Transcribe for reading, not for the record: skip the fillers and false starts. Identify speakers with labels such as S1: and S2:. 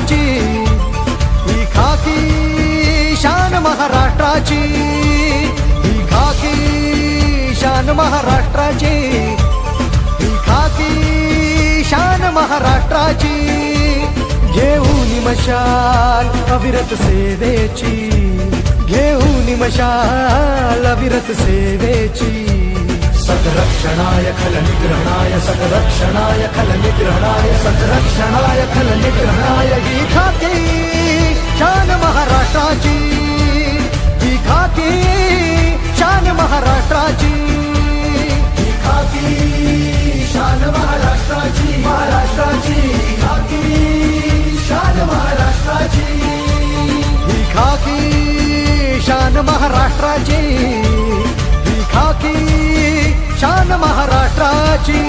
S1: महाराष्ट्राची, ही खाकी शान महाराष्ट्राची, ही खाकी शान महाराष्ट्राची, ही खाकी शान महाराष्ट्राची. घेऊन मशाल अविरत सेवेची, घेऊन मशाल अविरत सेवेची. सतरक्षणाय खलनिग्रहणाय, सतरक्षणाय खलनिग्रहणाय, सतरक्षणाय खलनिग्रहणाय. ही खाकी शान महाराष्ट्राची, ही खाकी शान महाराष्ट्राची, ही खाकी शान महाराष्ट्राची, महाराष्ट्राची. ही खाकी शान महाराष्ट्राची, ही खाकी शान महाराष्ट्राची, ही खाकी शान महाराष्ट्राची.